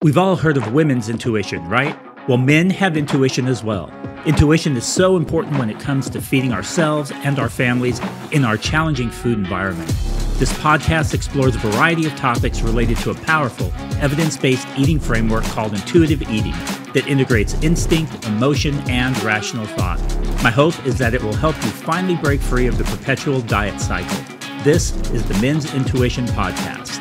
We've all heard of women's intuition, right? Well, men have intuition as well. Intuition is so important when it comes to feeding ourselves and our families in our challenging food environment. This podcast explores a variety of topics related to a powerful, evidence-based eating framework called intuitive eating that integrates instinct, emotion, and rational thought. My hope is that it will help you finally break free of the perpetual diet cycle. This is the Men's Intuition Podcast.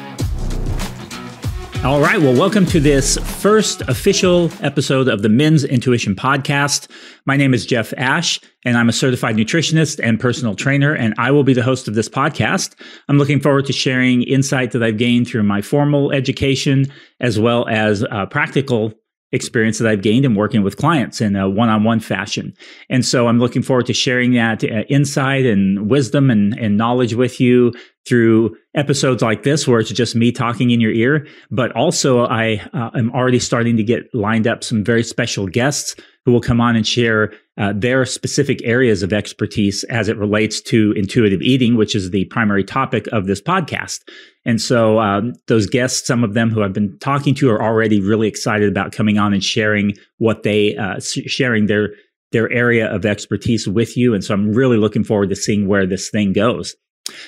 All right, well, welcome to this first official episode of the Men's Intuition Podcast. My name is Jeff Ash, and I'm a certified nutritionist and personal trainer, and I will be the host of this podcast. I'm looking forward to sharing insight that I've gained through my formal education, as well as practical experience that I've gained in working with clients in a one-on-one fashion. And so I'm looking forward to sharing that insight and wisdom and knowledge with you through episodes like this, where it's just me talking in your ear. But also I am already starting to get lined up some very special guests who will come on and share their specific areas of expertise as it relates to intuitive eating, which is the primary topic of this podcast. And so those guests, some of them who I've been talking to, are already really excited about coming on and sharing what they sharing their area of expertise with you. And so I'm really looking forward to seeing where this thing goes.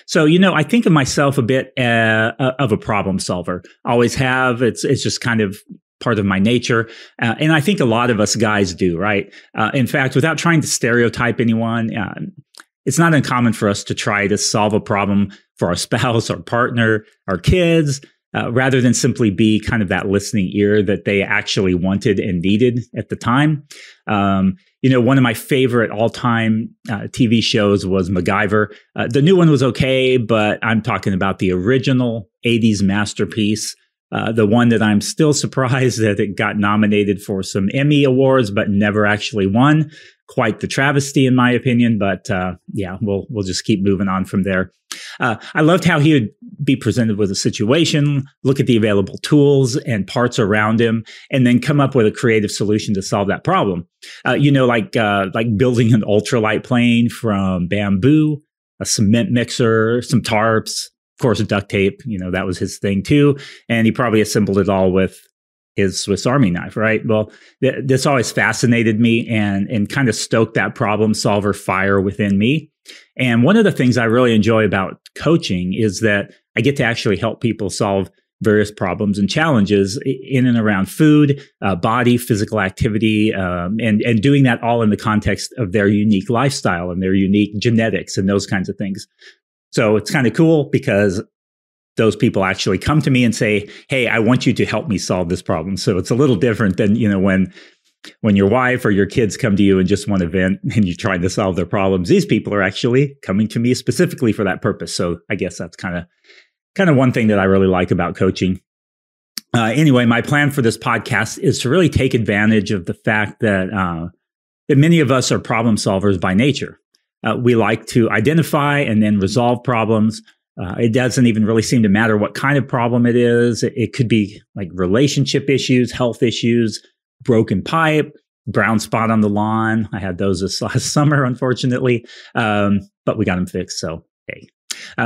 So, I think of myself a bit of a problem solver. Always have. It's just kind of part of my nature. And I think a lot of us guys do, right? In fact, without trying to stereotype anyone, it's not uncommon for us to try to solve a problem for our spouse, our partner, our kids, rather than simply be kind of that listening ear that they actually wanted and needed at the time. One of my favorite all-time TV shows was Macgyver. The new one was okay, but I'm talking about the original 80s masterpiece. The one that I'm still surprised that it got nominated for some Emmy awards, but never actually won. Quite the travesty, in my opinion. But we'll just keep moving on from there. I loved how he would be presented with a situation, look at the available tools and parts around him, and then come up with a creative solution to solve that problem. Like building an ultralight plane from bamboo, a cement mixer, some tarps, of course, duct tape. That was his thing too. And he probably assembled it all with his Swiss Army knife, right? Well, this always fascinated me and kind of stoked that problem solver fire within me. And one of the things I really enjoy about coaching is that I get to actually help people solve various problems and challenges in and around food, body, physical activity, and doing that all in the context of their unique lifestyle and their unique genetics and those kinds of things. So it's kind of cool because those people actually come to me and say, hey, I want you to help me solve this problem. So it's a little different than, when your wife or your kids come to you and just want to vent and you're trying to solve their problems. These people are actually coming to me specifically for that purpose. So I guess that's kind of one thing that I really like about coaching. Anyway, my plan for this podcast is to really take advantage of the fact that many of us are problem solvers by nature. We like to identify and then resolve problems. It doesn't even really seem to matter what kind of problem it is. It could be like relationship issues, health issues, broken pipe, brown spot on the lawn. I had those this last summer, unfortunately, but we got them fixed. So, hey,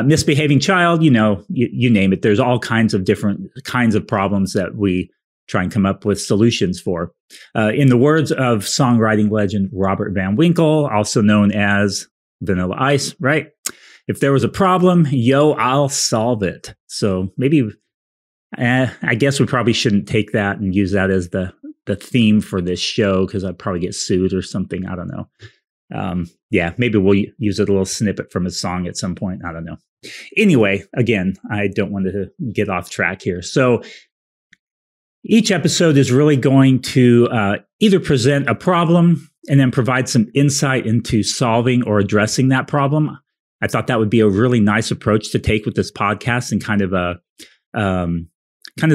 misbehaving child, you name it. There's all kinds of different kinds of problems that we try and come up with solutions for. In the words of songwriting legend Robert Van Winkle, also known as Vanilla Ice, right? If there was a problem, I'll solve it. So maybe, I guess we probably shouldn't take that and use that as the theme for this show, because I'd probably get sued or something. I don't know. Maybe we'll use a little snippet from his song at some point. I don't know. Anyway, again, I don't want to get off track here. So each episode is really going to either present a problem and then provide some insight into solving or addressing that problem. I thought that would be a really nice approach to take with this podcast and kind of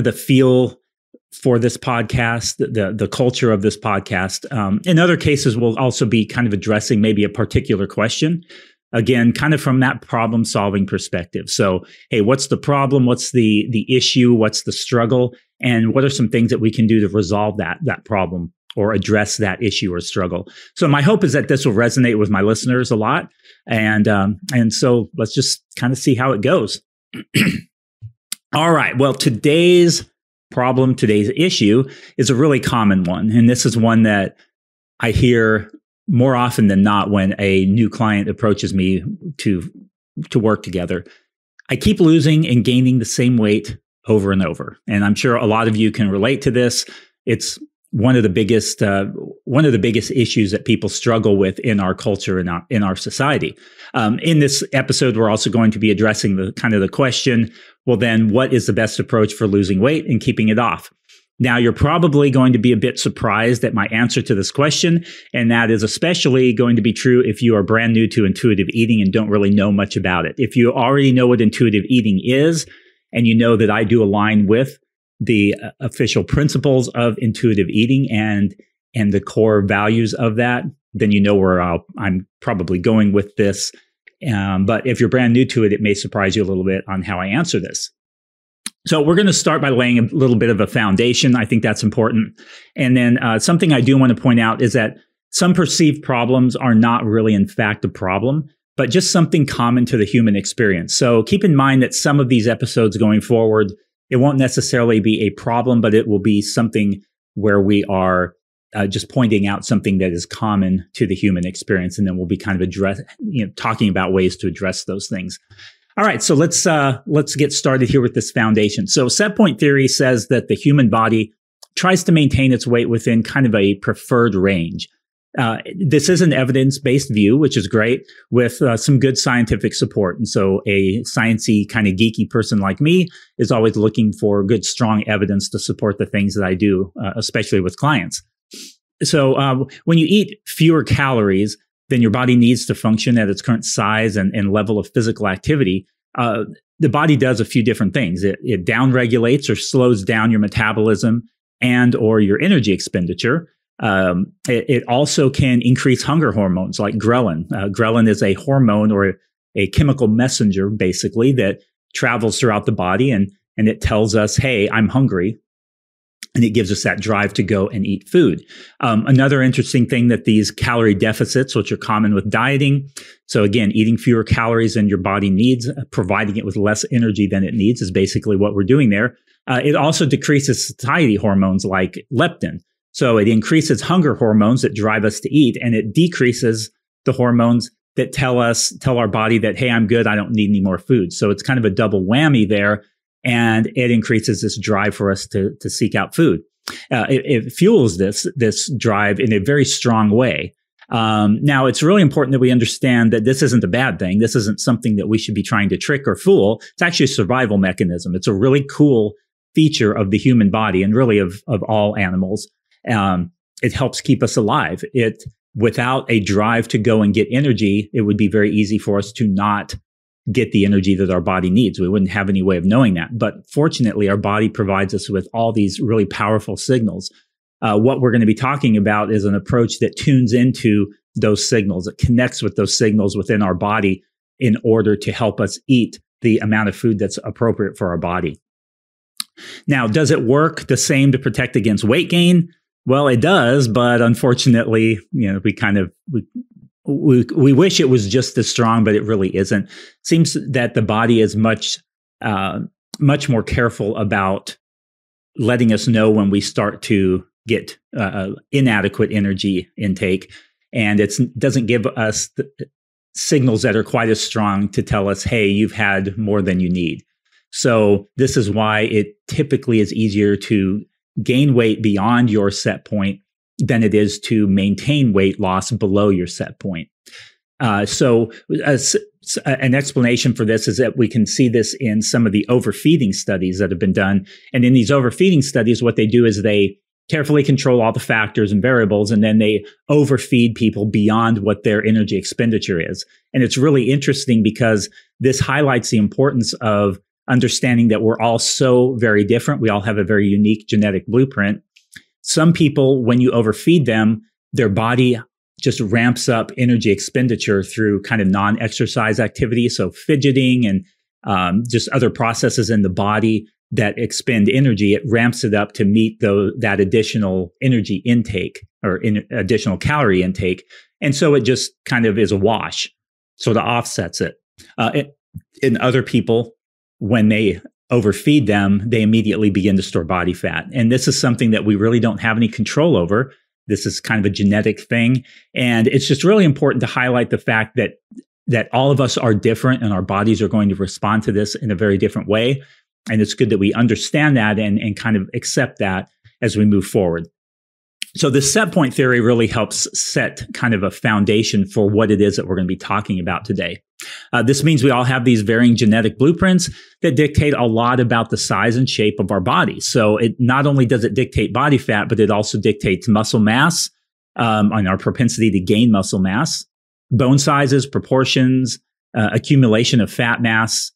the feel for this podcast, the culture of this podcast. In other cases, we'll also be kind of addressing maybe a particular question. Again, kind of from that problem solving perspective. So, hey, what's the problem? What's the issue? What's the struggle? And what are some things that we can do to resolve that problem or address that issue or struggle? So my hope is that this will resonate with my listeners a lot. And so let's just kind of see how it goes. All right. Well, today's problem, today's issue is a really common one. And this is one that I hear more often than not when a new client approaches me to work together. I keep losing and gaining the same weight over and over. And I'm sure a lot of you can relate to this. It's one of the biggest issues that people struggle with in our culture and in our society. In this episode, we're also going to be addressing the question, well, then what is the best approach for losing weight and keeping it off? Now, you're probably going to be a bit surprised at my answer to this question, and that is especially going to be true if you are brand new to intuitive eating and don't really know much about it. If you already know what intuitive eating is, and you know that I do align with the official principles of intuitive eating and the core values of that, then you know where I'm probably going with this. But if you're brand new to it, it may surprise you a little bit on how I answer this. So we're going to start by laying a little bit of a foundation. I think that's important. And then something I do want to point out is that some perceived problems are not really, in fact, a problem, but just something common to the human experience. So keep in mind that some of these episodes going forward, it won't necessarily be a problem, but it will be something where we are just pointing out something that is common to the human experience. And then we'll be kind of talking about ways to address those things. All right, so let's get started here with this foundation. So Setpoint Theory says that the human body tries to maintain its weight within kind of a preferred range. This is an evidence-based view, which is great, with some good scientific support. And so a sciencey kind of geeky person like me is always looking for good, strong evidence to support the things that I do, especially with clients. So when you eat fewer calories than your body needs to function at its current size and level of physical activity, the body does a few different things. It downregulates or slows down your metabolism and or your energy expenditure. It also can increase hunger hormones like ghrelin. Ghrelin is a hormone or a chemical messenger, basically, that travels throughout the body and it tells us, hey, I'm hungry. And it gives us that drive to go and eat food. Another interesting thing that these calorie deficits, which are common with dieting, so again, eating fewer calories than your body needs, providing it with less energy than it needs is basically what we're doing there. It also decreases satiety hormones like leptin. So it increases hunger hormones that drive us to eat, and it decreases the hormones that tell our body that, hey, I'm good, I don't need any more food. So it's kind of a double whammy there. And it increases this drive for us to seek out food. It fuels this drive in a very strong way. Now, it's really important that we understand that this isn't a bad thing. This isn't something that we should be trying to trick or fool. It's actually a survival mechanism. It's a really cool feature of the human body and really of all animals. It helps keep us alive. Without a drive to go and get energy, it would be very easy for us to not get the energy that our body needs. We wouldn't have any way of knowing that. But fortunately, our body provides us with all these really powerful signals. What we're going to be talking about is an approach that tunes into those signals. It connects with those signals within our body in order to help us eat the amount of food that's appropriate for our body. Now, does it work the same to protect against weight gain? Well, it does, but unfortunately, we wish it was just as strong, but it really isn't. Seems that the body is much more careful about letting us know when we start to get inadequate energy intake, and it doesn't give us signals that are quite as strong to tell us, hey, you've had more than you need. So this is why it typically is easier to gain weight beyond your set point than it is to maintain weight loss below your set point. So an explanation for this is that we can see this in some of the overfeeding studies that have been done. And in these overfeeding studies, what they do is they carefully control all the factors and variables, and then they overfeed people beyond what their energy expenditure is. And it's really interesting because this highlights the importance of understanding that we're all so very different. We all have a very unique genetic blueprint. Some people, when you overfeed them, their body just ramps up energy expenditure through kind of non-exercise activity. So fidgeting and just other processes in the body that expend energy, it ramps it up to meet that additional energy intake or additional calorie intake. And so it just kind of is a wash, sort of offsets it. In other people, when they overfeed them, they immediately begin to store body fat. And this is something that we really don't have any control over. This is kind of a genetic thing. And it's just really important to highlight the fact that all of us are different and our bodies are going to respond to this in a very different way. And it's good that we understand that and kind of accept that as we move forward. So the Setpoint Theory really helps set kind of a foundation for what it is that we're going to be talking about today. This means we all have these varying genetic blueprints that dictate a lot about the size and shape of our body. So it not only does it dictate body fat, but it also dictates muscle mass, and our propensity to gain muscle mass, bone sizes, proportions, accumulation of fat mass,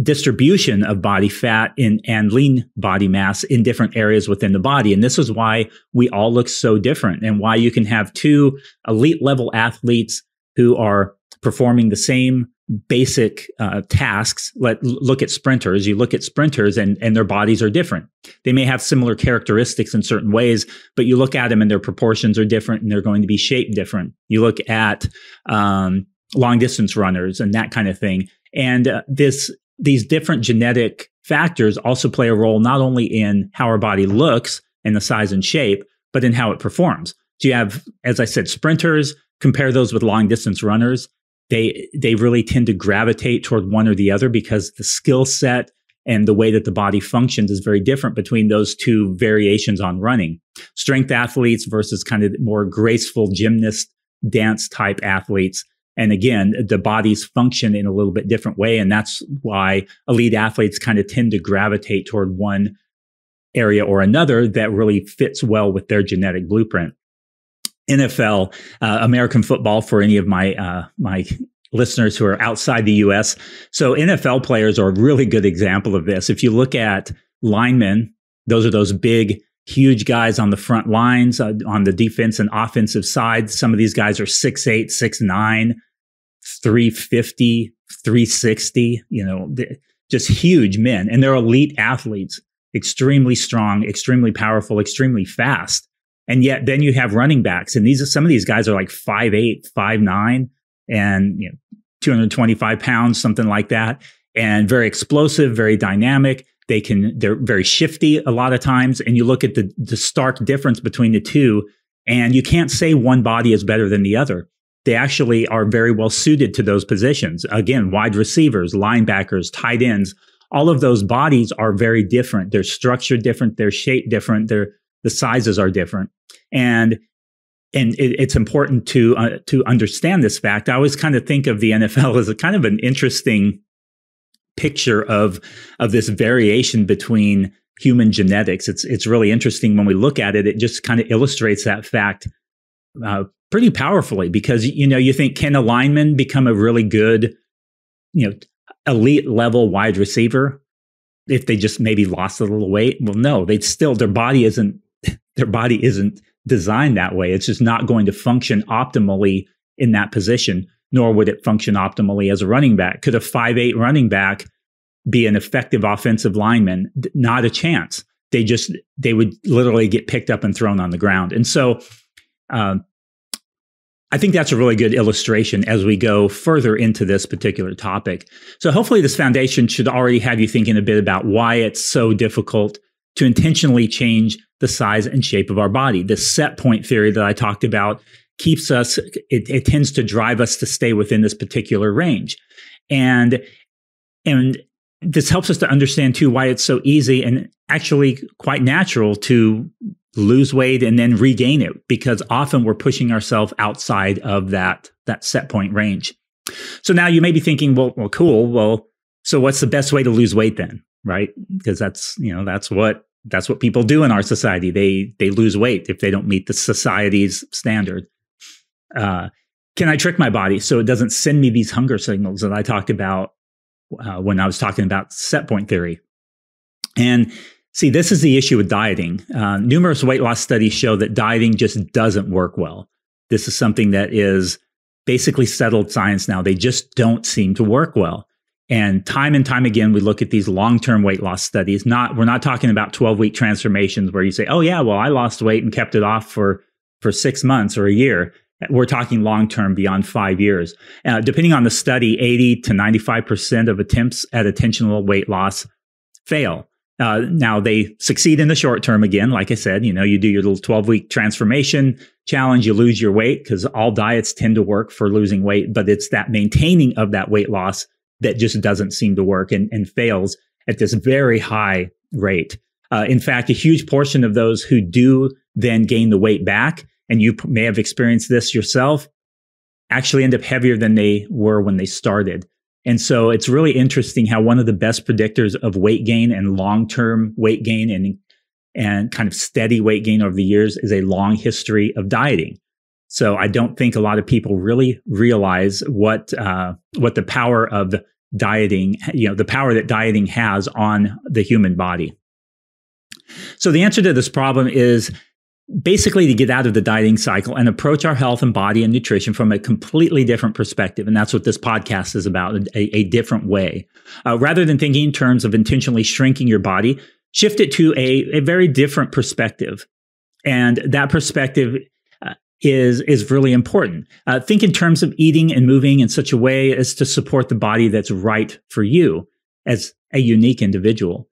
distribution of body fat and lean body mass in different areas within the body. And this is why we all look so different and why you can have two elite level athletes who are performing the same basic tasks. Look at sprinters. You look at sprinters and their bodies are different. They may have similar characteristics in certain ways, but you look at them and their proportions are different and they're going to be shaped different. You look at long distance runners and that kind of thing. And these different genetic factors also play a role not only in how our body looks and the size and shape, but in how it performs. So you have, as I said, sprinters, compare those with long distance runners. They really tend to gravitate toward one or the other because the skill set and the way that the body functions is very different between those two variations on running. Strength athletes versus kind of more graceful gymnast dance type athletes. And again, the bodies function in a little bit different way. And that's why elite athletes kind of tend to gravitate toward one area or another that really fits well with their genetic blueprint. NFL, American football for any of my listeners who are outside the US. So NFL players are a really good example of this. If you look at linemen, those are those big, huge guys on the front lines on the defense and offensive side. Some of these guys are 6'8", 6'9", 350, 360, just huge men. And they're elite athletes, extremely strong, extremely powerful, extremely fast. And yet then you have running backs. And some of these guys are like 5'8", 5'9", and 225 pounds, something like that. And very explosive, very dynamic. They're very shifty a lot of times. And you look at the stark difference between the two, and you can't say one body is better than the other. They actually are very well suited to those positions. Again, wide receivers, linebackers, tight ends, all of those bodies are very different. They're structured different. They're shaped different. The sizes are different. And it's important to understand this fact. I always kind of think of the NFL as a kind of an interesting picture of this variation between human genetics. It's really interesting when we look at it. It just kind of illustrates that fact pretty powerfully because, you think, can a lineman become a really good, elite level wide receiver if they just maybe lost a little weight? Well, no, their body isn't designed that way. It's just not going to function optimally in that position, nor would it function optimally as a running back. Could a 5'8" running back be an effective offensive lineman? Not a chance. They would literally get picked up and thrown on the ground. And so I think that's a really good illustration as we go further into this particular topic. So hopefully this foundation should already have you thinking a bit about why it's so difficult to intentionally change the size and shape of our body. The set point theory that I talked about keeps us, it tends to drive us to stay within this particular range. And this helps us to understand too why it's so easy and actually quite natural to lose weight and then regain it, because often we're pushing ourselves outside of that set point range. So now you may be thinking, well, cool. Well, so what's the best way to lose weight then? Right? Because that's what people do in our society. They lose weight if they don't meet the society's standard. Can I trick my body so it doesn't send me these hunger signals that I talked about when I was talking about set point theory? And see, this is the issue with dieting. Numerous weight loss studies show that dieting just doesn't work well. This is something that is basically settled science now. They just don't seem to work well. And time again, we look at these long-term weight loss studies. We're not talking about 12-week transformations where you say, oh yeah, well, I lost weight and kept it off for 6 months or a year. We're talking long-term, beyond 5 years. Depending on the study, 80 to 95% of attempts at attentional weight loss fail. Now they succeed in the short term again. Like I said, you do your little 12-week transformation challenge, you lose your weight, because all diets tend to work for losing weight, but it's that maintaining of that weight loss that just doesn't seem to work and fails at this very high rate. In fact, a huge portion of those who do then gain the weight back, and you may have experienced this yourself, actually end up heavier than they were when they started. And so it's really interesting how one of the best predictors of weight gain and long-term weight gain and kind of steady weight gain over the years is a long history of dieting. So I don't think a lot of people really realize what the power of dieting, the power that dieting has on the human body. So the answer to this problem is basically to get out of the dieting cycle and approach our health and body and nutrition from a completely different perspective. And that's what this podcast is about, a different way. Rather than thinking in terms of intentionally shrinking your body, shift it to a very different perspective. And that perspective is really important. Think in terms of eating and moving in such a way as to support the body that's right for you as a unique individual.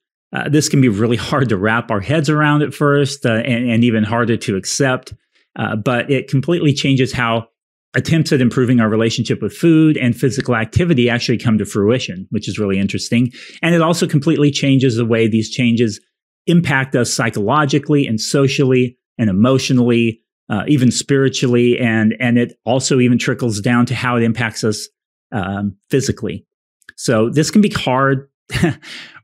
This can be really hard to wrap our heads around at first, and even harder to accept, but it completely changes how attempts at improving our relationship with food and physical activity actually come to fruition, which is really interesting. And it also completely changes the way these changes impact us psychologically and socially and emotionally, even spiritually, and it also even trickles down to how it impacts us physically. So this can be hard,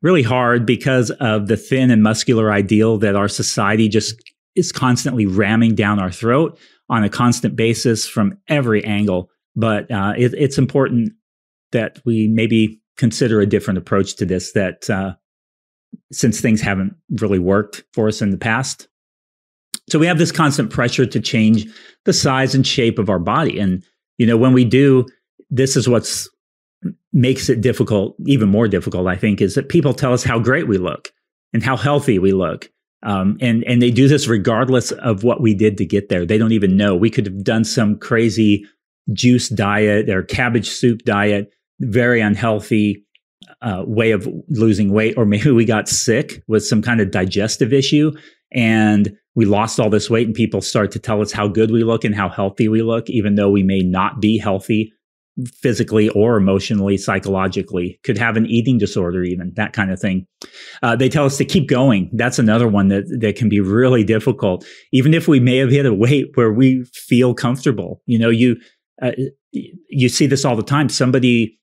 really hard, because of the thin and muscular ideal that our society just is constantly ramming down our throat on a constant basis from every angle. But it's important that we maybe consider a different approach to this, that since things haven't really worked for us in the past. So we have this constant pressure to change the size and shape of our body. And, when we do, this is what's makes it difficult, even more difficult, I think, is that people tell us how great we look and how healthy we look. And they do this regardless of what we did to get there. They don't even know. We could have done some crazy juice diet or cabbage soup diet, very unhealthy way of losing weight. Or maybe we got sick with some kind of digestive issue and we lost all this weight, and people start to tell us how good we look and how healthy we look, even though we may not be healthy physically or emotionally, psychologically, could have an eating disorder, even that kind of thing. They tell us to keep going. That's another one that can be really difficult, even if we may have hit a weight where we feel comfortable. You see this all the time. Somebody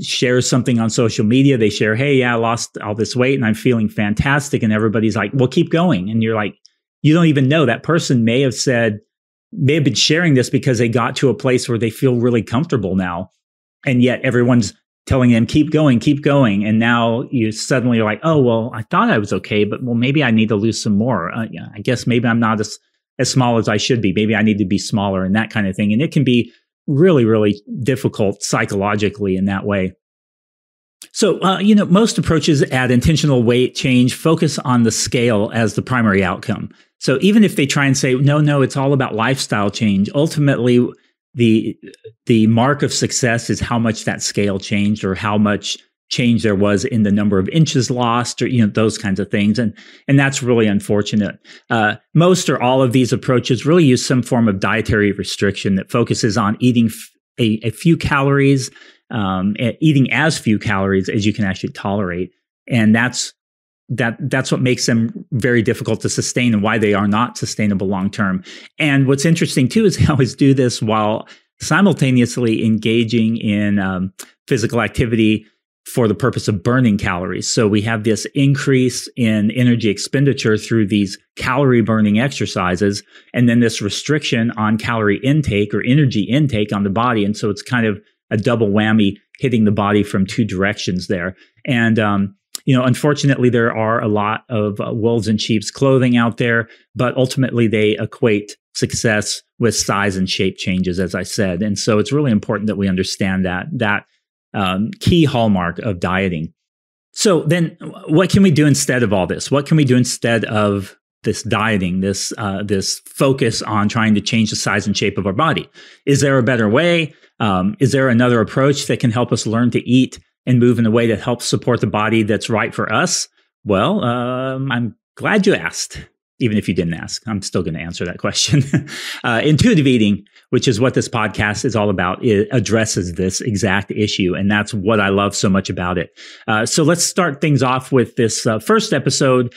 shares something on social media. They share, "Hey, yeah, I lost all this weight and I'm feeling fantastic." And everybody's like, "Well, keep going." And you're like, you don't even know that person may have been sharing this because they got to a place where they feel really comfortable now. And yet everyone's telling them, keep going, keep going. And now you suddenly are like, "Oh, well, I thought I was okay, but maybe I need to lose some more. I guess maybe I'm not as small as I should be. Maybe I need to be smaller," and that kind of thing. And it can be really, really difficult psychologically in that way. So, most approaches at intentional weight change focus on the scale as the primary outcome. So even if they try and say, no, it's all about lifestyle change, ultimately the mark of success is how much that scale changed, or how much change there was in the number of inches lost, or those kinds of things. And that's really unfortunate. Most or all of these approaches really use some form of dietary restriction that focuses on eating a few calories, eating as few calories as you can actually tolerate. And that's what makes them very difficult to sustain, and why they are not sustainable long term. And what's interesting too is they always do this while simultaneously engaging in physical activity for the purpose of burning calories. So we have this increase in energy expenditure through these calorie burning exercises, and then this restriction on calorie intake or energy intake on the body. And so it's kind of a double whammy hitting the body from two directions there. And, unfortunately, there are a lot of wolves in sheep's clothing out there, but ultimately they equate success with size and shape changes, as I said. And so it's really important that we understand that key hallmark of dieting. So then what can we do instead of all this? What can we do instead of this dieting, this focus on trying to change the size and shape of our body? Is there a better way? Is there another approach that can help us learn to eat and move in a way that helps support the body that's right for us? Well, I'm glad you asked. Even if you didn't ask, I'm still going to answer that question. Intuitive eating, which is what this podcast is all about, it addresses this exact issue. And that's what I love so much about it. So let's start things off with this first episode,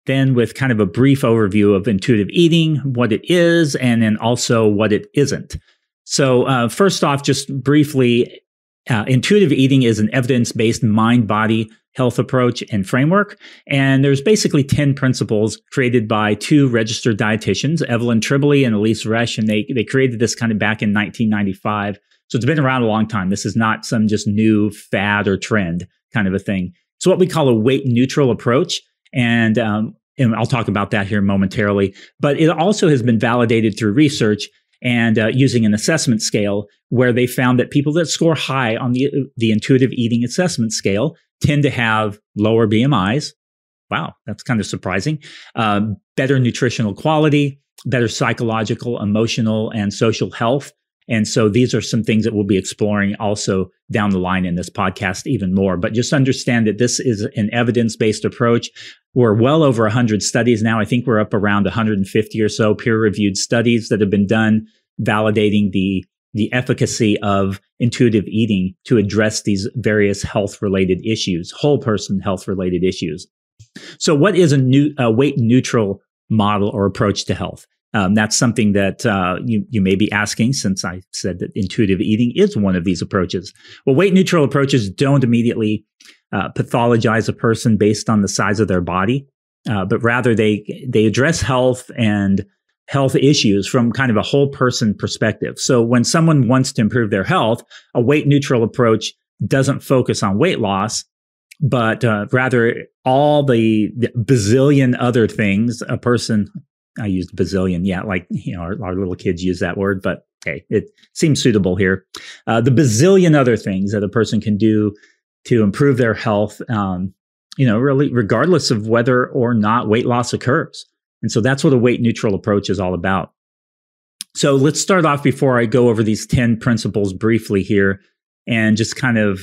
then with kind of a brief overview of intuitive eating, what it is, and then also what it isn't. So first off, just briefly, intuitive eating is an evidence-based mind-body health approach and framework. And there's basically 10 principles created by two registered dietitians, Evelyn Tribole and Elise Resch, and they created this kind of back in 1995. So it's been around a long time. This is not some just new fad or trend kind of a thing. It's what we call a weight neutral approach. And I'll talk about that here momentarily. But it also has been validated through research and using an assessment scale where they found that people that score high on the intuitive eating assessment scale tend to have lower BMIs. Wow, that's kind of surprising. Better nutritional quality, better psychological, emotional, and social health. And so these are some things that we'll be exploring also down the line in this podcast even more. But just understand that this is an evidence-based approach. We're well over 100 studies now. I think we're up around 150 or so peer-reviewed studies that have been done validating the efficacy of intuitive eating to address these various health-related issues, whole person health-related issues. So what is a weight-neutral model or approach to health? That's something that you may be asking, since I said that intuitive eating is one of these approaches. Well, weight-neutral approaches don't immediately pathologize a person based on the size of their body, but rather they address health and health issues from kind of a whole person perspective. So when someone wants to improve their health, a weight neutral approach doesn't focus on weight loss, but rather all the bazillion other things a person, I used bazillion, yeah, like, our little kids use that word, but hey, it seems suitable here. The bazillion other things that a person can do to improve their health, really regardless of whether or not weight loss occurs. And so that's what a weight neutral approach is all about. So let's start off before I go over these 10 principles briefly here and just kind of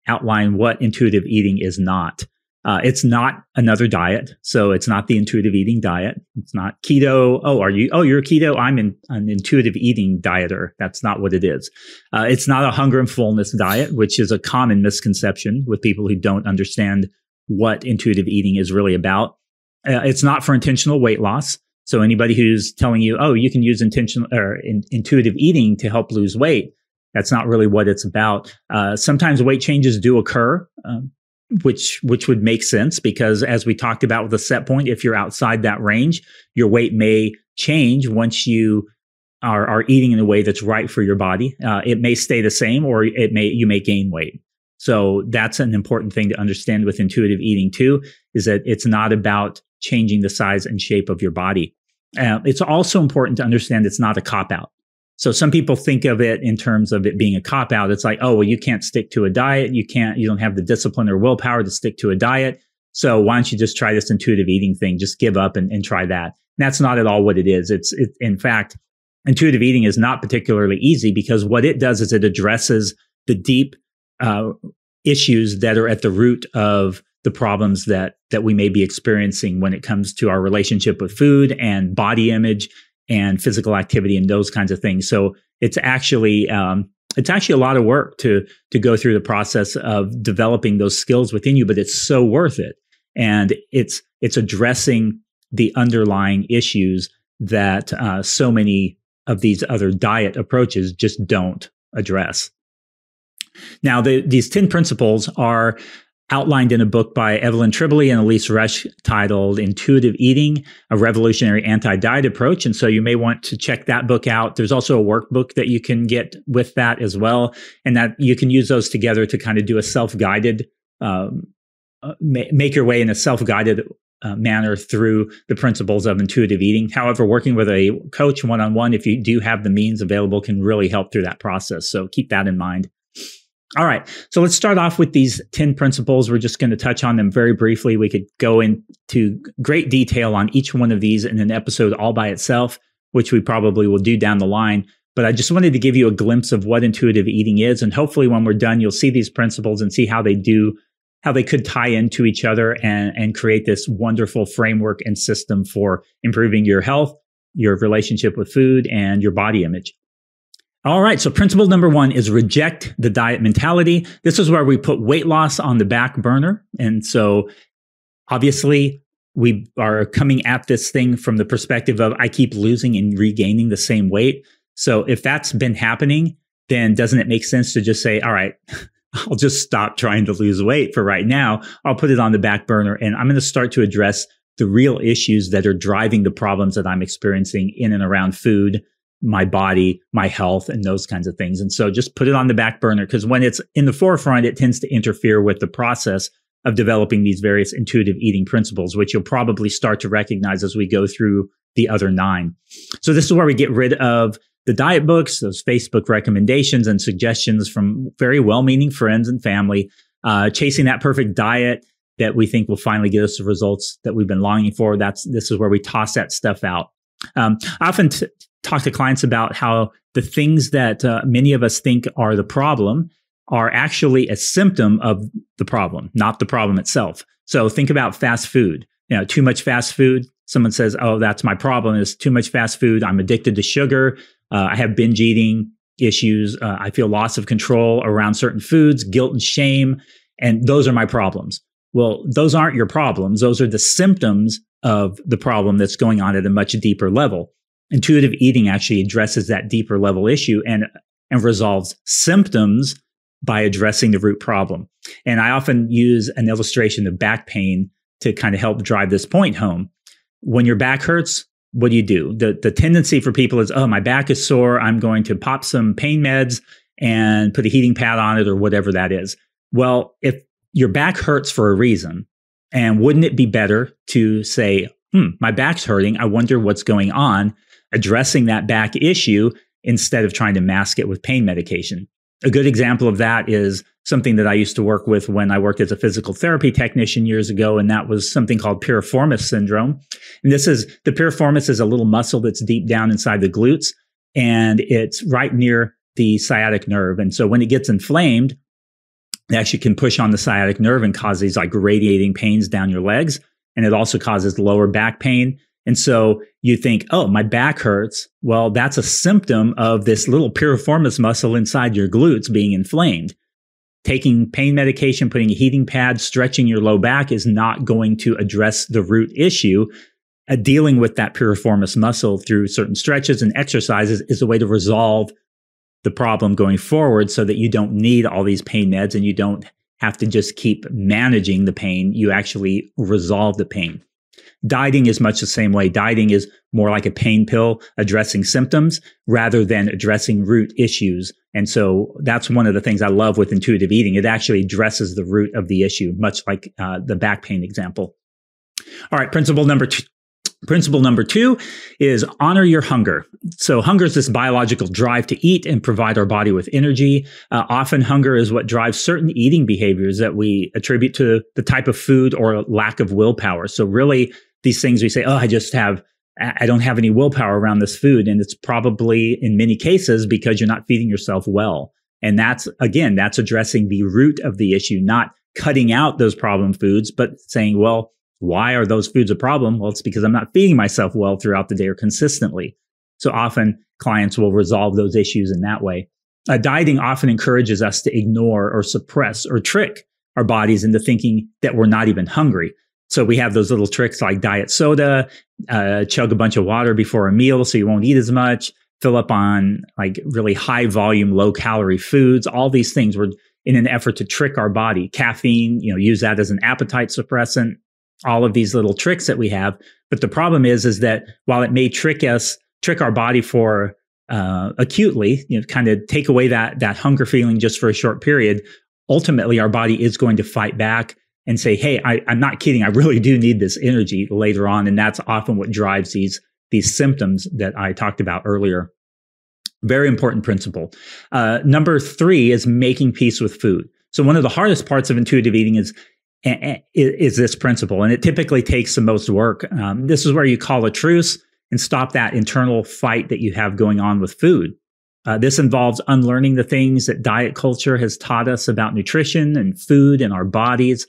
outline what intuitive eating is not. It's not another diet. So it's not the intuitive eating diet. It's not keto. You're a keto. I'm an intuitive eating dieter. That's not what it is. It's not a hunger and fullness diet, which is a common misconception with people who don't understand what intuitive eating is really about. It's not for intentional weight loss. So anybody who's telling you, you can use intuitive eating to help lose weight, that's not really what it's about. Sometimes weight changes do occur, which would make sense because, as we talked about with the set point, if you're outside that range, your weight may change once you are eating in a way that's right for your body. It may stay the same, or you may gain weight. So that's an important thing to understand with intuitive eating too, is that it's not about changing the size and shape of your body. It's also important to understand it's not a cop-out. So some people think of it in terms of it being a cop-out. It's like, you can't stick to a diet. You don't have the discipline or willpower to stick to a diet. So why don't you just try this intuitive eating thing? Just give up and try that. And that's not at all what it is. It's in fact, intuitive eating is not particularly easy because what it does is it addresses the deep issues that are at the root of the problems that we may be experiencing when it comes to our relationship with food and body image and physical activity and those kinds of things. So it's actually a lot of work to go through the process of developing those skills within you, but it's so worth it. And it's addressing the underlying issues that so many of these other diet approaches just don't address. Now, these 10 principles are outlined in a book by Evelyn Tribole and Elise Resch titled Intuitive Eating, a Revolutionary Anti-Diet Approach. And so you may want to check that book out. There's also a workbook that you can get with that as well. And that you can use those together to kind of do a self-guided, make your way in a self-guided manner through the principles of intuitive eating. However, working with a coach one-on-one, if you do have the means available, can really help through that process. So keep that in mind. All right, so let's start off with these 10 principles. We're just going to touch on them very briefly. We could go into great detail on each one of these in an episode all by itself, which we probably will do down the line. But I just wanted to give you a glimpse of what intuitive eating is. And hopefully when we're done, you'll see these principles and see how they do how they could tie into each other and create this wonderful framework and system for improving your health, your relationship with food, and your body image. All right, so principle number 1 is reject the diet mentality. This is where we put weight loss on the back burner. And so obviously we are coming at this thing from the perspective of I keep losing and regaining the same weight. So if that's been happening, then doesn't it make sense to just say, all right, I'll just stop trying to lose weight for right now. I'll put it on the back burner and I'm going to start to address the real issues that are driving the problems that I'm experiencing in and around food, my body, my health, and those kinds of things. And so just put it on the back burner, because when it's in the forefront, it tends to interfere with the process of developing these various intuitive eating principles, which you'll probably start to recognize as we go through the other 9. So this is where we get rid of the diet books, those Facebook recommendations and suggestions from very well-meaning friends and family, chasing that perfect diet that we think will finally get us the results that we've been longing for. This is where we toss that stuff out. I often talk to clients about how the things that many of us think are the problem are actually a symptom of the problem, not the problem itself. So think about fast food. Too much fast food. Someone says, oh, that's my problem, is too much fast food. I'm addicted to sugar. I have binge eating issues. I feel loss of control around certain foods, guilt and shame. And those are my problems. Well, those aren't your problems. Those are the symptoms of the problem that's going on at a much deeper level. Intuitive eating actually addresses that deeper level issue and resolves symptoms by addressing the root problem. And I often use an illustration of back pain to kind of help drive this point home. When your back hurts, what do? The tendency for people is, oh, my back is sore. I'm going to pop some pain meds and put a heating pad on it or whatever that is. Well, if your back hurts for a reason, and wouldn't it be better to say, my back's hurting. I wonder what's going on, addressing that back issue instead of trying to mask it with pain medication. A good example of that is something that I used to work with when I worked as a physical therapy technician years ago, and that was something called Piriformis Syndrome. And the piriformis is a little muscle that's deep down inside the glutes, and it's right near the sciatic nerve. And so when it gets inflamed, it actually can push on the sciatic nerve and cause these like radiating pains down your legs. And it also causes lower back pain. And so you think, oh, my back hurts. Well, that's a symptom of this little piriformis muscle inside your glutes being inflamed. Taking pain medication, putting a heating pad, stretching your low back is not going to address the root issue. Dealing with that piriformis muscle through certain stretches and exercises is a way to resolve the problem going forward so that you don't need all these pain meds and you don't have to just keep managing the pain. You actually resolve the pain. Dieting is much the same way. Dieting is more like a pain pill addressing symptoms rather than addressing root issues. And so that's one of the things I love with intuitive eating. It actually addresses the root of the issue, much like the back pain example. All right, principle number 2. Principle number 2 is honor your hunger. So hunger is this biological drive to eat and provide our body with energy. Often hunger is what drives certain eating behaviors that we attribute to the type of food or lack of willpower. So really these things we say, oh, I don't have any willpower around this food. And it's probably in many cases because you're not feeding yourself well. And that's addressing the root of the issue, not cutting out those problem foods, but saying, well, why are those foods a problem? Well, it's because I'm not feeding myself well throughout the day or consistently. So often clients will resolve those issues in that way. Dieting often encourages us to ignore or suppress or trick our bodies into thinking that we're not even hungry. So we have those little tricks like diet soda, chug a bunch of water before a meal so you won't eat as much, fill up on like really high volume, low calorie foods. All these things were in an effort to trick our body. Caffeine, use that as an appetite suppressant. All of these little tricks that we have. But the problem is that while it may trick our body for acutely, kind of take away that hunger feeling just for a short period, ultimately our body is going to fight back and say, hey, I'm not kidding. I really do need this energy later on. And that's often what drives these symptoms that I talked about earlier. Very important principle. Number 3 is making peace with food. So one of the hardest parts of intuitive eating is this principle, and it typically takes the most work. This is where you call a truce and stop that internal fight that you have going on with food. This involves unlearning the things that diet culture has taught us about nutrition and food and our bodies.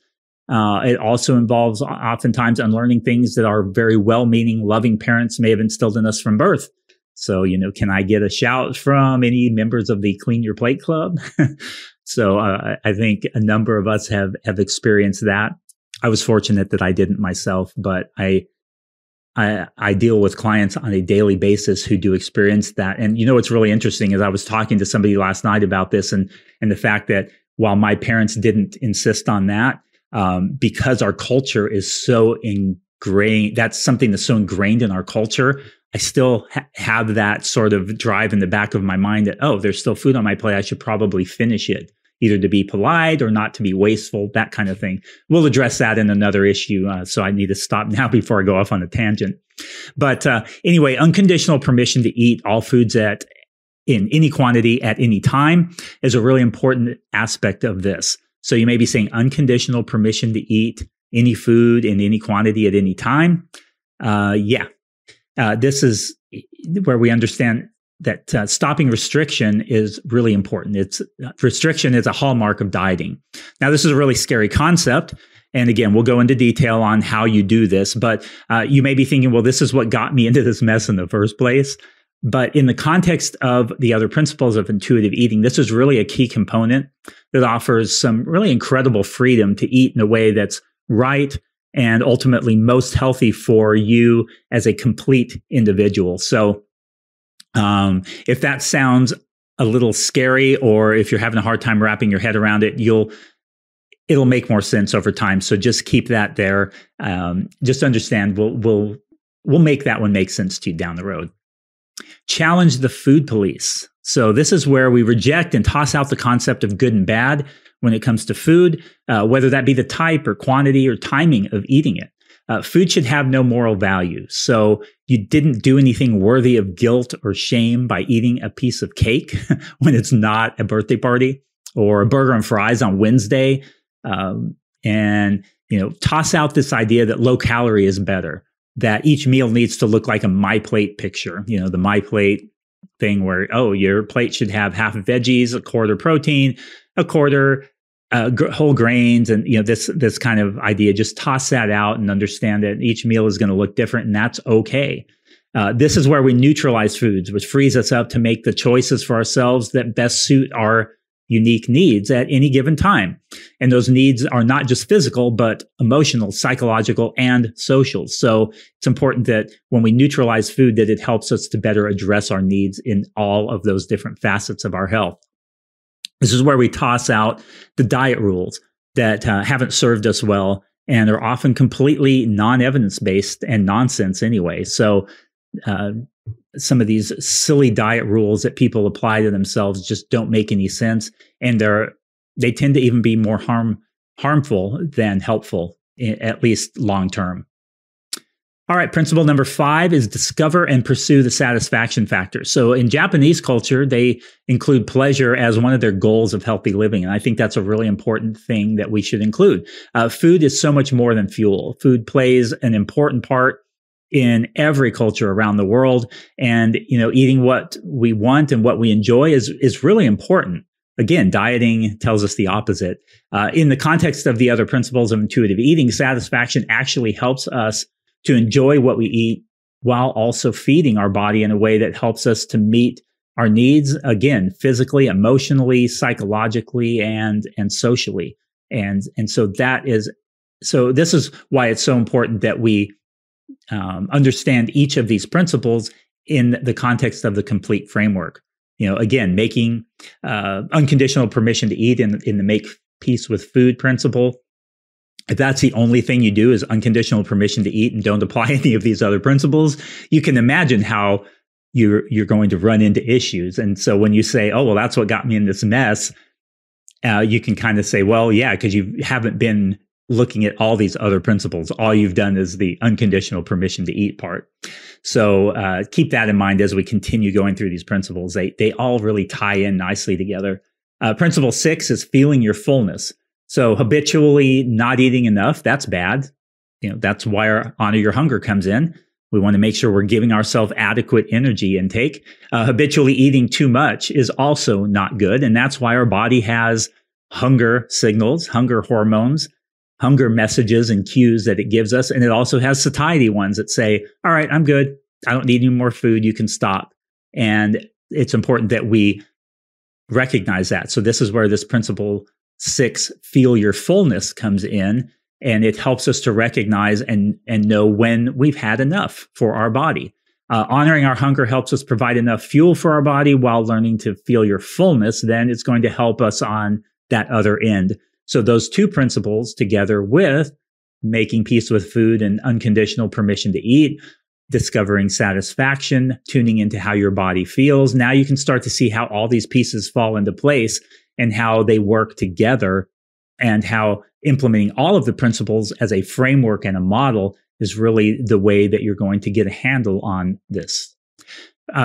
It also involves oftentimes unlearning things that our very well-meaning, loving parents may have instilled in us from birth. So, can I get a shout from any members of the Clean Your Plate Club? So I think a number of us have experienced that. I was fortunate that I didn't myself, but I deal with clients on a daily basis who do experience that. And what's really interesting is I was talking to somebody last night about this and the fact that while my parents didn't insist on that, because our culture is so ingrained, that's something that's so ingrained in our culture, I still have that sort of drive in the back of my mind that, oh, there's still food on my plate. I should probably finish it, either to be polite or not to be wasteful, that kind of thing. We'll address that in another issue. So I need to stop now before I go off on a tangent. But anyway, unconditional permission to eat all foods in any quantity at any time is a really important aspect of this. So you may be saying unconditional permission to eat any food in any quantity at any time. This is where we understand that stopping restriction is really important. Restriction is a hallmark of dieting. Now, this is a really scary concept. And again, we'll go into detail on how you do this. But you may be thinking, well, this is what got me into this mess in the first place. But in the context of the other principles of intuitive eating, this is really a key component that offers some really incredible freedom to eat in a way that's right and ultimately most healthy for you as a complete individual. So if that sounds a little scary, or if you're having a hard time wrapping your head around it, it'll make more sense over time. So just keep that there. Just understand we'll make that one make sense to you down the road. Challenge the food police. So this is where we reject and toss out the concept of good and bad when it comes to food, whether that be the type or quantity or timing of eating it. Food should have no moral value. So you didn't do anything worthy of guilt or shame by eating a piece of cake when it's not a birthday party, or a burger and fries on Wednesday. And toss out this idea that low calorie is better, that each meal needs to look like a My Plate picture, the My Plate thing where, oh, your plate should have half veggies, a quarter protein, a quarter whole grains, and this kind of idea. Just toss that out and understand that each meal is going to look different, and that's okay. This is where we neutralize foods, which frees us up to make the choices for ourselves that best suit our unique needs at any given time. And those needs are not just physical, but emotional, psychological, and social. So it's important that when we neutralize food, that it helps us to better address our needs in all of those different facets of our health. This is where we toss out the diet rules that haven't served us well and are often completely non-evidence-based and nonsense anyway. So some of these silly diet rules that people apply to themselves just don't make any sense, and they tend to even be more harmful than helpful, at least long term. All right, principle number 5 is discover and pursue the satisfaction factor. So in Japanese culture, they include pleasure as one of their goals of healthy living. And I think that's a really important thing that we should include. Food is so much more than fuel. Food plays an important part in every culture around the world. And, eating what we want and what we enjoy is really important. Again, dieting tells us the opposite. In the context of the other principles of intuitive eating, satisfaction actually helps us to enjoy what we eat while also feeding our body in a way that helps us to meet our needs, again, physically, emotionally, psychologically, and socially. And so this is why it's so important that we understand each of these principles in the context of the complete framework. Again, making unconditional permission to eat in the make peace with food principle. If that's the only thing you do is unconditional permission to eat and don't apply any of these other principles, you can imagine how you're going to run into issues. And so when you say, oh, well, that's what got me in this mess, you can kind of say, well, yeah, because you haven't been looking at all these other principles. All you've done is the unconditional permission to eat part. So keep that in mind as we continue going through these principles. They all really tie in nicely together. Principle 6 is feeling your fullness. So habitually not eating enough, that's bad. That's why our honor your hunger comes in. We want to make sure we're giving ourselves adequate energy intake. Habitually eating too much is also not good. And that's why our body has hunger signals, hunger hormones, hunger messages and cues that it gives us. And it also has satiety ones that say, all right, I'm good. I don't need any more food. You can stop. And it's important that we recognize that. So this is where this principle 6, feel your fullness, comes in. And it helps us to recognize and know when we've had enough for our body. Honoring our hunger helps us provide enough fuel for our body, while learning to feel your fullness, then it's going to help us on that other end. So those two principles, together with making peace with food and unconditional permission to eat, discovering satisfaction, tuning into how your body feels, now you can start to see how all these pieces fall into place and how they work together, and how implementing all of the principles as a framework and a model is really the way that you're going to get a handle on this.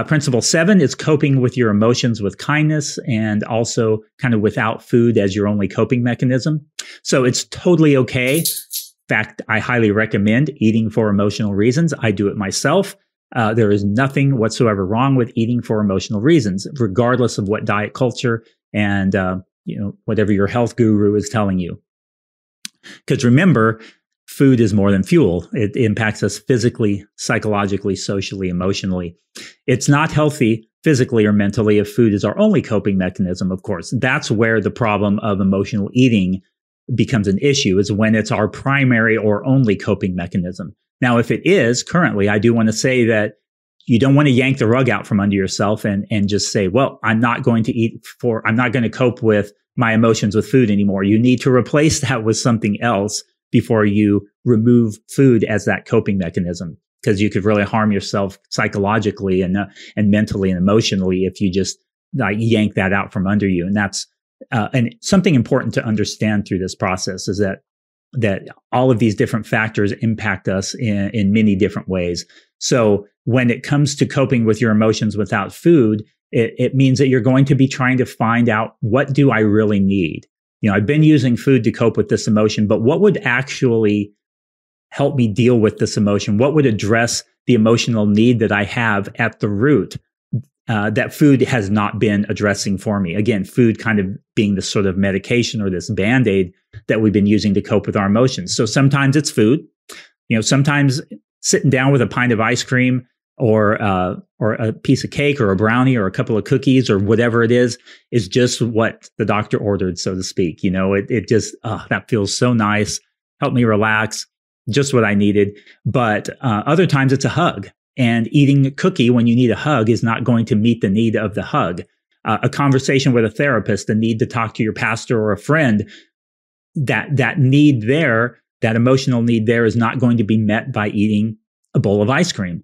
Principle 7 is coping with your emotions with kindness, and also kind of without food as your only coping mechanism. So it's totally okay. In fact, I highly recommend eating for emotional reasons. I do it myself. There is nothing whatsoever wrong with eating for emotional reasons, regardless of what diet culture and whatever your health guru is telling you. Because remember, food is more than fuel. It impacts us physically, psychologically, socially, emotionally. It's not healthy physically or mentally if food is our only coping mechanism, of course. That's where the problem of emotional eating becomes an issue, is when it's our primary or only coping mechanism. Now, if it is currently, I do want to say that you don't want to yank the rug out from under yourself and just say, well, I'm not going to cope with my emotions with food anymore. You need to replace that with something else before you remove food as that coping mechanism, because you could really harm yourself psychologically and mentally and emotionally if you just yank that out from under you. And that's and something important to understand through this process is that all of these different factors impact us in many different ways. So when it comes to coping with your emotions without food, it means that you're going to be trying to find out, what do I really need? I've been using food to cope with this emotion, but what would actually help me deal with this emotion? What would address the emotional need that I have at the root that food has not been addressing for me? Again, food kind of being this sort of medication or this Band-Aid that we've been using to cope with our emotions. So sometimes it's food. Sometimes sitting down with a pint of ice cream or a piece of cake or a brownie or a couple of cookies or whatever it is just what the doctor ordered, so to speak. It just, that feels so nice. Help me relax. Just what I needed. But other times it's a hug. And eating a cookie when you need a hug is not going to meet the need of the hug. A conversation with a therapist, the need to talk to your pastor or a friend, that need there, that emotional need there, is not going to be met by eating a bowl of ice cream.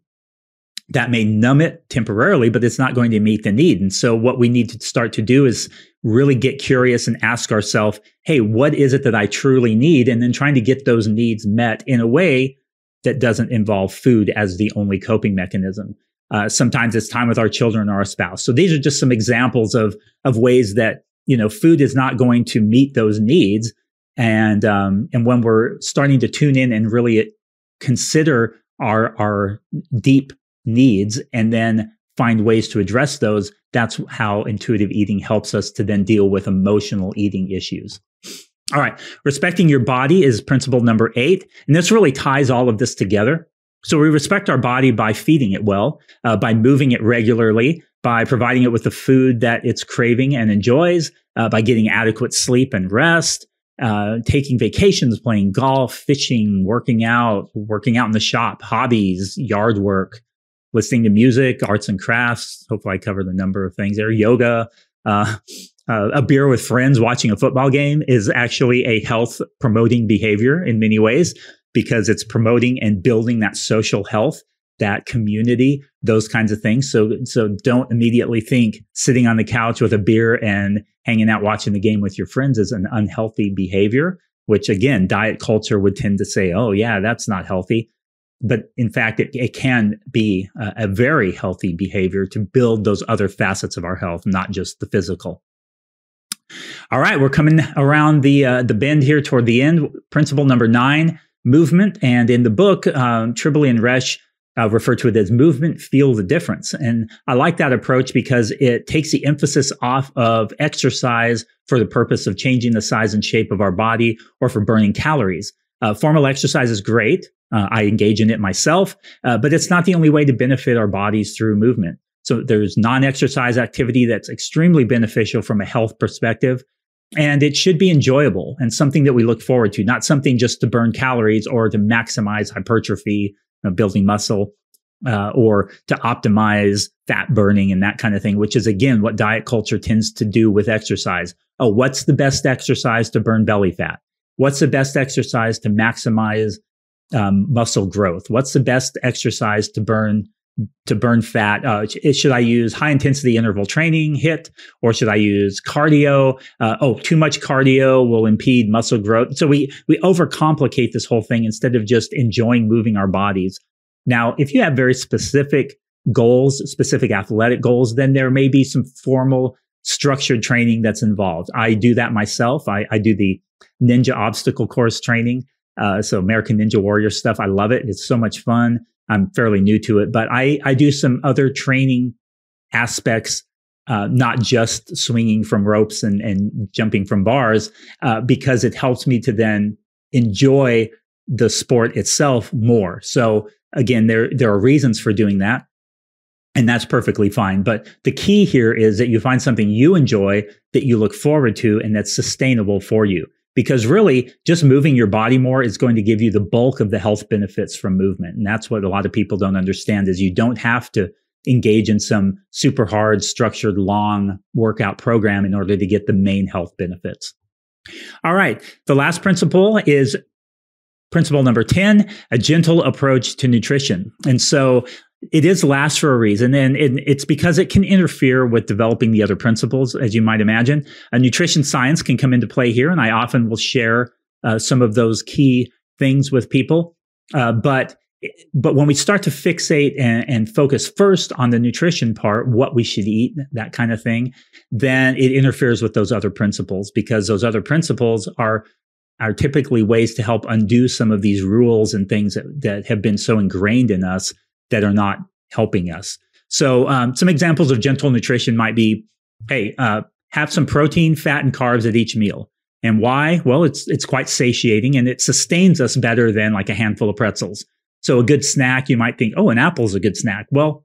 That may numb it temporarily, but it's not going to meet the need. And so what we need to start to do is really get curious and ask ourselves, hey, what is it that I truly need? And then trying to get those needs met in a way that doesn't involve food as the only coping mechanism. Sometimes it's time with our children or our spouse. So these are just some examples of ways that, food is not going to meet those needs. And when we're starting to tune in and really consider our deep needs and then find ways to address those, that's how intuitive eating helps us to then deal with emotional eating issues. All right. Respecting your body is principle number 8. And this really ties all of this together. So we respect our body by feeding it well, by moving it regularly, by providing it with the food that it's craving and enjoys, by getting adequate sleep and rest, taking vacations, playing golf, fishing, working out in the shop, hobbies, yard work, listening to music, arts and crafts. Hopefully I covered a number of things there. Yoga, a beer with friends, watching a football game is actually a health promoting behavior in many ways, because it's promoting and building that social health, that community, those kinds of things. So don't immediately think sitting on the couch with a beer and hanging out watching the game with your friends is an unhealthy behavior, which again, diet culture would tend to say, oh yeah, that's not healthy. But in fact, it can be a very healthy behavior to build those other facets of our health, not just the physical. All right, we're coming around the bend here toward the end. Principle number 9, movement. And in the book, Tribole and Resch refer to it as movement, feel the difference. And I like that approach because it takes the emphasis off of exercise for the purpose of changing the size and shape of our body or for burning calories. Formal exercise is great. I engage in it myself, but it's not the only way to benefit our bodies through movement. So there's non-exercise activity that's extremely beneficial from a health perspective. And it should be enjoyable and something that we look forward to, not something just to burn calories or to maximize hypertrophy, building muscle, or to optimize fat burning and that kind of thing, which is, again, what diet culture tends to do with exercise. Oh, what's the best exercise to burn belly fat? What's the best exercise to maximize muscle growth? What's the best exercise to burn fat? Should I use high intensity interval training, HIIT, or should I use cardio? Too much cardio will impede muscle growth. So we overcomplicate this whole thing instead of just enjoying moving our bodies. Now, if you have very specific goals, specific athletic goals, then there may be some formal structured training that's involved. I do that myself. I do the ninja obstacle course training. So American Ninja Warrior stuff. I love it. It's so much fun. I'm fairly new to it, but I do some other training aspects, not just swinging from ropes and jumping from bars, because it helps me to then enjoy the sport itself more. So again, there are reasons for doing that, and that's perfectly fine. But the key here is that you find something you enjoy, that you look forward to, and that's sustainable for you. Because really, just moving your body more is going to give you the bulk of the health benefits from movement. And that's what a lot of people don't understand, is you don't have to engage in some super hard, structured, long workout program in order to get the main health benefits. All right. The last principle is principle number 10, a gentle approach to nutrition. And so it is last for a reason, and it's because it can interfere with developing the other principles, as you might imagine. Nutrition science can come into play here, and I often will share some of those key things with people. But when we start to fixate and focus first on the nutrition part, what we should eat, that kind of thing, then it interferes with those other principles, because those other principles are typically ways to help undo some of these rules and things that have been so ingrained in us that are not helping us. So some examples of gentle nutrition might be, have some protein, fat, and carbs at each meal. And why? Well, it's quite satiating, and it sustains us better than like a handful of pretzels. So a good snack, you might think, an apple's a good snack. Well,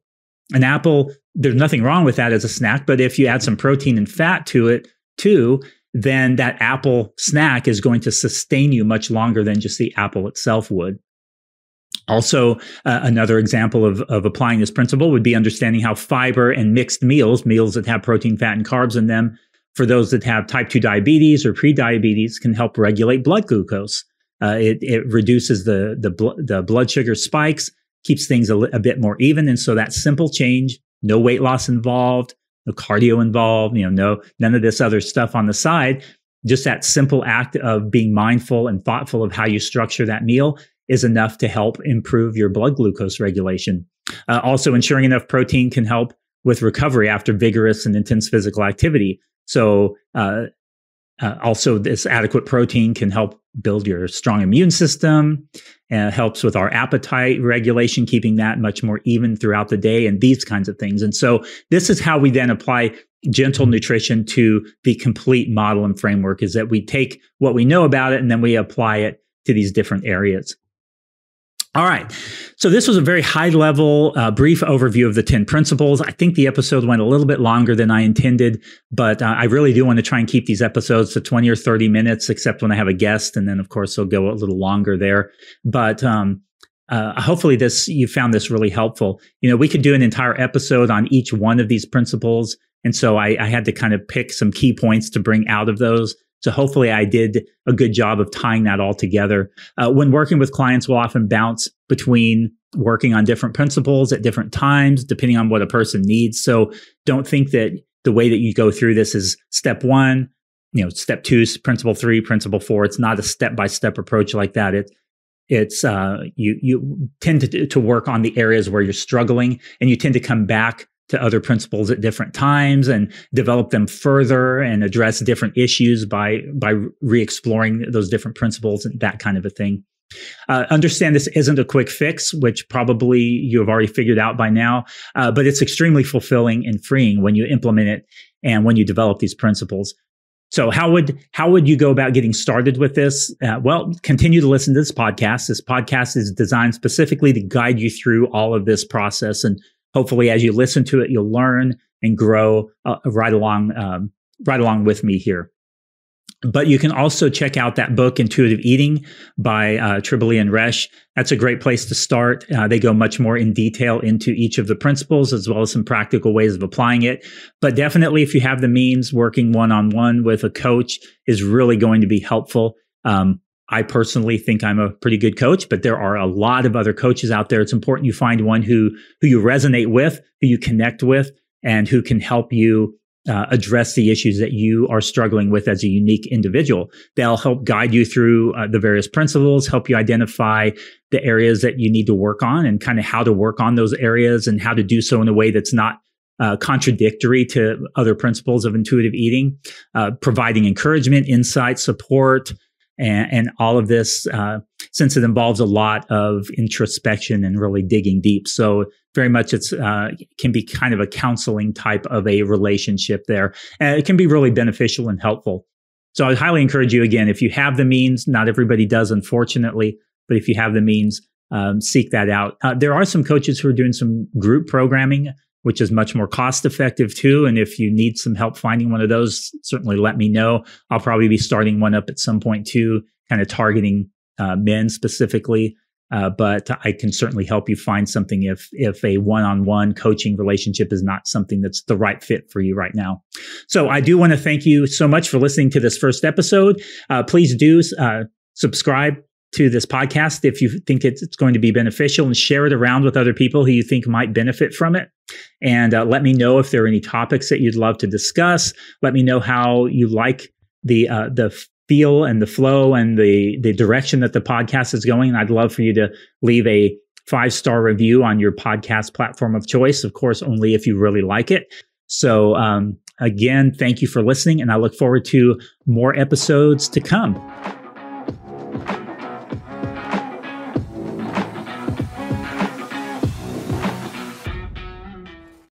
an apple, there's nothing wrong with that as a snack, but if you add some protein and fat to it too, then that apple snack is going to sustain you much longer than just the apple itself would. Also, another example of applying this principle would be understanding how fiber and mixed meals that have protein, fat, and carbs in them, for those that have type 2 diabetes or pre-diabetes, can help regulate blood glucose. It reduces the blood sugar spikes, keeps things a bit more even. And so that simple change, no weight loss involved, no cardio involved, none of this other stuff on the side, just that simple act of being mindful and thoughtful of how you structure that meal is enough to help improve your blood glucose regulation. Also, ensuring enough protein can help with recovery after vigorous and intense physical activity. So also, this adequate protein can help build your strong immune system, and helps with our appetite regulation, keeping that much more even throughout the day, and these kinds of things. And so this is how we then apply gentle nutrition to the complete model and framework, is that we take what we know about it and then we apply it to these different areas. All right. So this was a very high level, brief overview of the 10 principles. I think the episode went a little bit longer than I intended, but I really do want to try and keep these episodes to 20 or 30 minutes, except when I have a guest. And then, of course, they'll go a little longer there. But hopefully you found this really helpful. We could do an entire episode on each one of these principles. And so I had to kind of pick some key points to bring out of those. So hopefully I did a good job of tying that all together. When working with clients, we'll often bounce between working on different principles at different times, depending on what a person needs. So don't think that the way that you go through this is step 1, step 2, principle 3, principle 4. It's not a step-by-step approach like that. It's you tend to work on the areas where you're struggling, and you tend to come back to other principles at different times and develop them further and address different issues by re-exploring those different principles and that kind of a thing. Understand this isn't a quick fix, which probably you have already figured out by now, but it's extremely fulfilling and freeing when you implement it and when you develop these principles. So how would you go about getting started with this? Well, continue to listen to this podcast. This podcast is designed specifically to guide you through all of this process. And hopefully as you listen to it, you'll learn and grow right along with me here. But you can also check out that book, Intuitive Eating by Tribole and Resch. That's a great place to start. They go much more in detail into each of the principles as well as some practical ways of applying it. But definitely, if you have the means, working one-on-one with a coach is really going to be helpful. I personally think I'm a pretty good coach, but there are a lot of other coaches out there. It's important you find one who you resonate with, who you connect with, and who can help you address the issues that you are struggling with as a unique individual. They'll help guide you through the various principles, help you identify the areas that you need to work on and kind of how to work on those areas and how to do so in a way that's not contradictory to other principles of intuitive eating, providing encouragement, insight, support, and all of this, since it involves a lot of introspection and really digging deep. So very much it can be kind of a counseling type of a relationship there. And it can be really beneficial and helpful. So I highly encourage you, again, if you have the means, not everybody does, unfortunately, but if you have the means, seek that out. There are some coaches who are doing some group programming, which is much more cost effective too. And if you need some help finding one of those, certainly let me know. I'll probably be starting one up at some point too, kind of targeting men specifically. But I can certainly help you find something if a one-on-one coaching relationship is not something that's the right fit for you right now. So I do want to thank you so much for listening to this first episode. Please do subscribe to this podcast if you think it's going to be beneficial, and share it around with other people who you think might benefit from it. And let me know if there are any topics that you'd love to discuss. Let me know how you like the feel and the flow and the direction that the podcast is going. And I'd love for you to leave a 5-star review on your podcast platform of choice, of course, only if you really like it. So again, thank you for listening, and I look forward to more episodes to come.